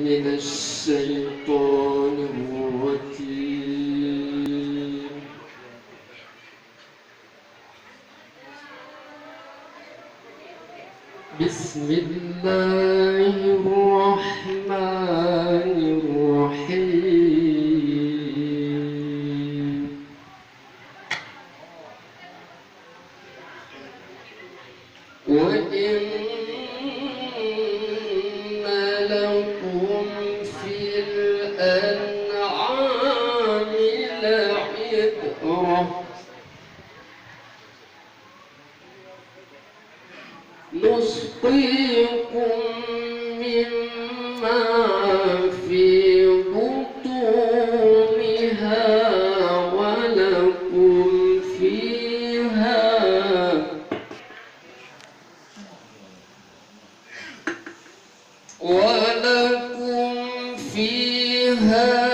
من الشيطان الرجيم. بسم الله الرحمن الرحيم. وإن لكم في الأنعام لعبرة نسقيكم مما في بطونها ولكم فيها